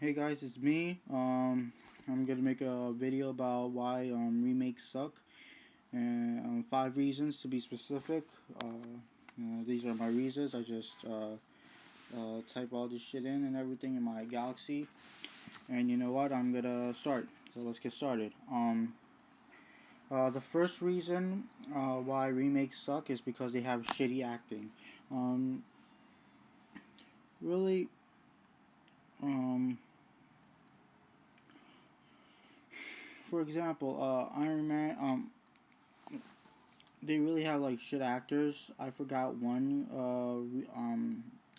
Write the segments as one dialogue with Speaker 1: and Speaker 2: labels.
Speaker 1: Hey guys, it's me. I'm gonna make a video about why remakes suck, and 5 reasons to be specific. These are my reasons. I just type all this shit in and everything in my Galaxy, and you know what? I'm gonna start. So let's get started. The first reason why remakes suck is because they have shitty acting. Um, really, um, for example, Iron Man. They really have like shit actors. I forgot one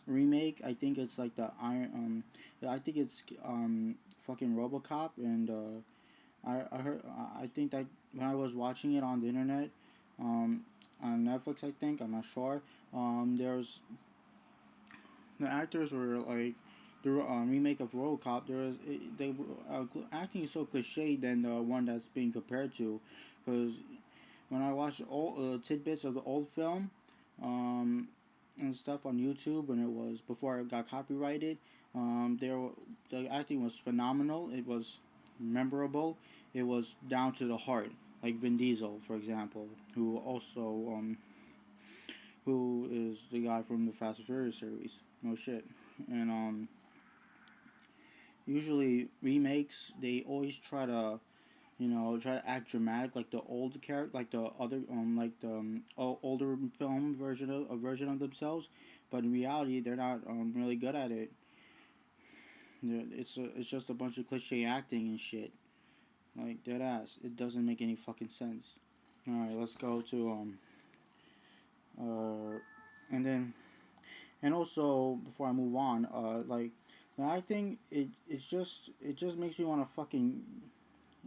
Speaker 1: remake. I think it's like the Iron I think it's fucking RoboCop, and I heard I think that when I was watching it on the internet um on Netflix, I think, I'm not sure. There's the actors were like the remake of RoboCop. They acting is so cliche than the one that's being compared to, because when I watched all tidbits of the old film, um, and stuff on YouTube when it was before it got copyrighted, the acting was phenomenal. It was memorable. It was down to the heart, like Vin Diesel, for example, who is the guy from the Fast and Furious series. No shit, and usually remakes they always try to act dramatic like the old character, like the other, like the older film version of a version of themselves. But in reality, they're not really good at it. It's just a bunch of cliche acting and shit, like dead ass. It doesn't make any fucking sense. All right, let's go to and then and also before I move on, like the acting, it just makes me want to fucking.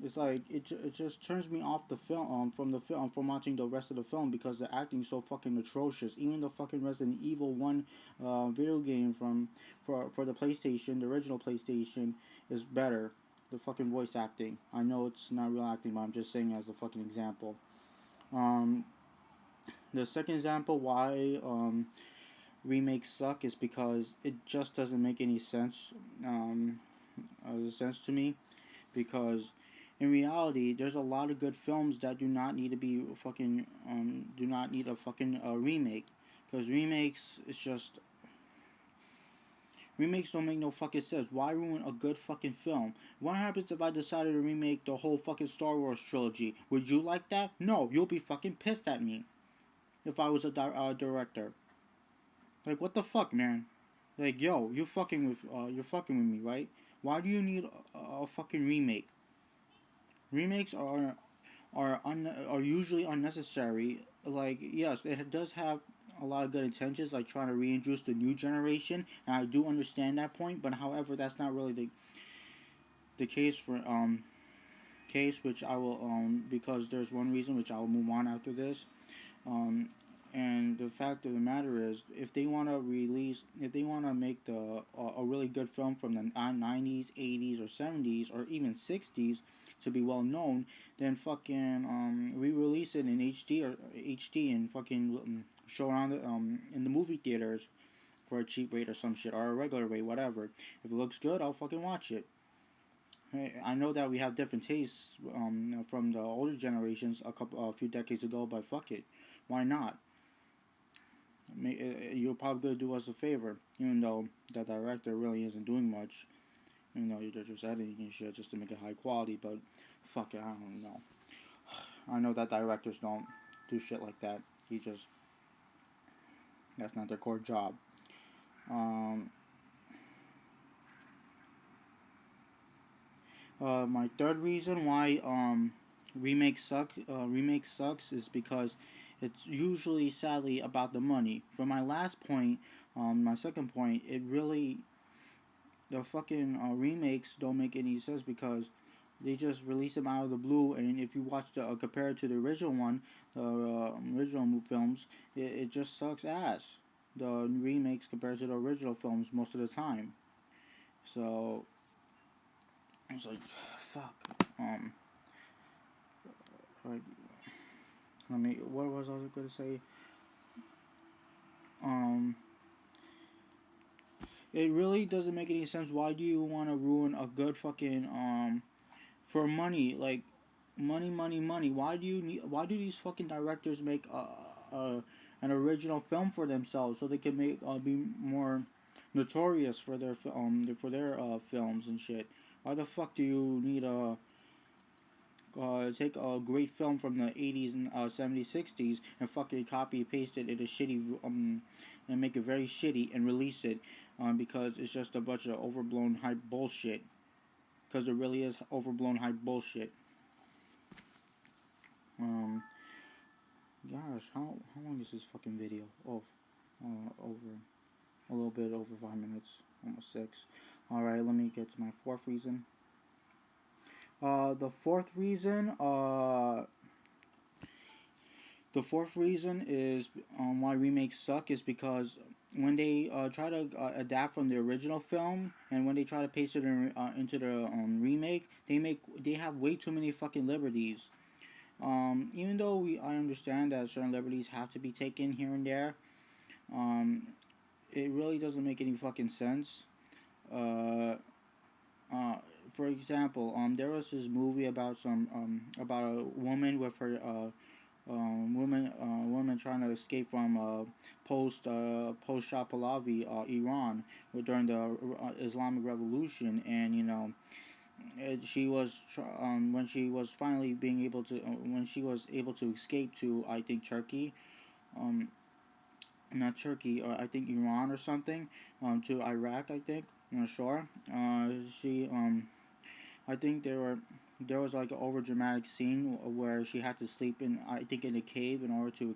Speaker 1: It's like it just turns me off the film from the film from watching the rest of the film because the acting is so fucking atrocious. Even the fucking Resident Evil one video game for the PlayStation, the original PlayStation, is better. The fucking voice acting. I know it's not real acting, but I'm just saying as a fucking example. Um, the second example why remakes suck is because it just doesn't make any sense to me, because in reality, there's a lot of good films that do not need to be fucking do not need a fucking remake, because remakes don't make no fucking sense. Why ruin a good fucking film? What happens if I decided to remake the whole fucking Star Wars trilogy? Would you like that? No, you'll be fucking pissed at me if I was a director. Like, what the fuck, man? Like, yo, you're fucking with me, right? Why do you need a fucking remake? Remakes are usually unnecessary. Like, yes, it does have a lot of good intentions, like trying to reintroduce the new generation, and I do understand that point. But however, that's not really the case for case, which I will because there's one reason which I will move on after this. Um, and the fact of the matter is, if they want to make a really good film from the 90s, 80s, or 70s, or even 60s to be well known, then fucking re-release it in HD or HD and fucking show around in the movie theaters for a cheap rate or some shit, or a regular rate, whatever. If it looks good, I'll fucking watch it. I know that we have different tastes from the older generations a few decades ago, but fuck it, why not? You're probably gonna do us a favor, even though the director really isn't doing much. You know, you're just editing and shit just to make it high quality. But fuck it, I don't know. I know that directors don't do shit like that. That's not their core job. Um, my third reason why remake sucks is because it's usually sadly about the money. For my last point, my second point, it really the fucking remakes don't make any sense because they just release them out of the blue. And if you watch compare it to the original one, the original films, it just sucks ass. The remakes compared to the original films most of the time. So it's like, fuck. Like, what was I gonna say? Um, It really doesn't make any sense. Why do you want to ruin a good fucking for money? Like money, money, money. Why do you need? Why do these fucking directors make an original film for themselves so they can make be more notorious for their films and shit? Why the fuck do you need a take a great film from the 80s and 70s, 60s and fucking copy paste it in a shitty and make it very shitty and release it because it's just a bunch of overblown hype bullshit. Because it really is overblown hype bullshit. Um, Gosh, how long is this fucking video? Oh, over a little bit over 5 minutes, almost 6. All right, let me get to my fourth reason. The fourth reason, is why remakes suck is because when they try to adapt from the original film and when they try to paste it into the remake, they have way too many fucking liberties. Even though I understand that certain liberties have to be taken here and there, um, it really doesn't make any fucking sense. Uh, uh, for example, there was this movie about about a woman with her woman trying to escape from post Shah Pahlavi Iran during the Islamic Revolution, and she was when she was finally being able to when she was able to escape to I think Turkey, um, not Turkey or I think Iran or something, to Iraq I think. I'm not sure. She I think there was like an over dramatic scene where she had to sleep in I think in a cave in order to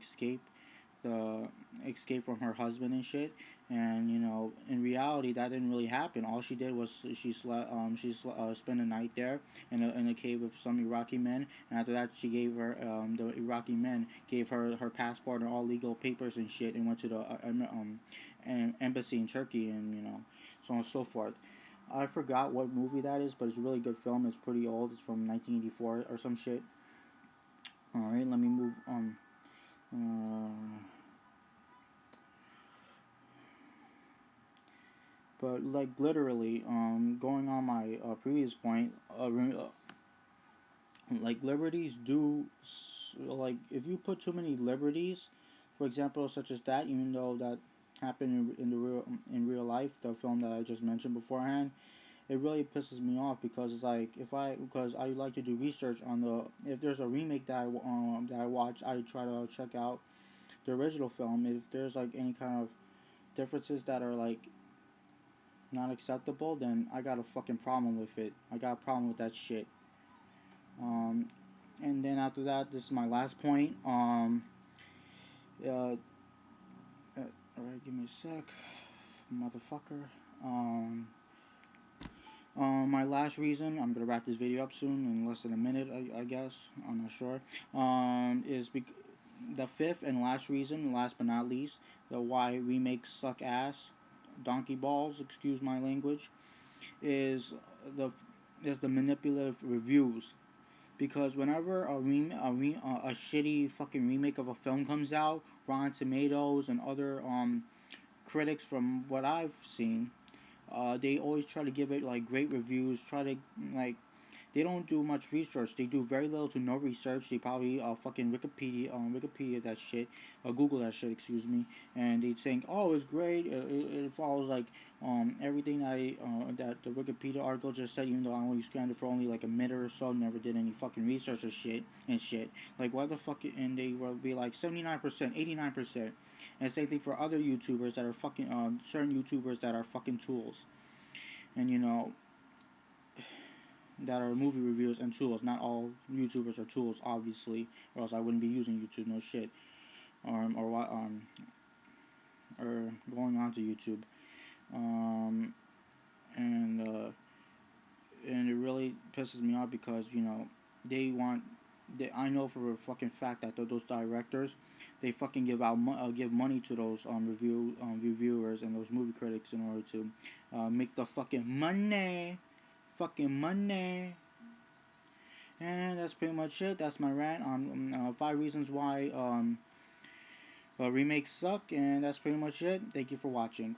Speaker 1: the escape from her husband and shit. And in reality, that didn't really happen. All she did was spent a night there in a cave with some Iraqi men. And after that, she gave her the Iraqi men gave her her passport and all legal papers and shit, and went to the embassy in Turkey, and so on and so forth. I forgot what movie that is, but it's a really good film. It's pretty old. It's from 1984 or some shit. All right, let me move on. But like literally, going on my previous point, like liberties do, like if you put too many liberties, for example, such as that, even though that happened in real life, the film that I just mentioned beforehand, it really pisses me off because it's like because I like to do research on the if there's a remake that I watch, I try to check out the original film if there's like any kind of differences that are like not acceptable, then I got a fucking problem with it. I got a problem with that shit. Um, and then after that, this is my last point. Uh, Alright, give me a sec, motherfucker. Um, my last reason, I'm gonna wrap this video up soon in less than a minute, I guess. I'm not sure. The fifth and last reason, last but not least, the why remakes suck ass, donkey balls, excuse my language, is the the manipulative reviews. Because whenever a shitty fucking remake of a film comes out, Rotten Tomatoes and other critics from what I've seen, they always try to give it like great reviews. Try to like they don't do much research. They do very little to no research. They probably fucking Wikipedia that shit, Google that shit. Excuse me. And they think, oh, it's great. It follows like everything that the Wikipedia article just said. Even though I only scanned it for only like a minute or so, never did any fucking research or shit and shit. Like why the fuck? And they will be like 79%, 89%. And same thing for other YouTubers that are fucking certain YouTubers that are fucking tools. And that are movie reviews and tools. Not all YouTubers are tools, obviously, or else I wouldn't be using YouTube. No shit, or going on to YouTube, um, and and it really pisses me off because they want. I know for a fucking fact that those directors, they fucking give money to those reviewers and those movie critics in order to make the fucking money. And that's pretty much it. That's my rant on 5 reasons why remakes suck. And that's pretty much it. Thank you for watching.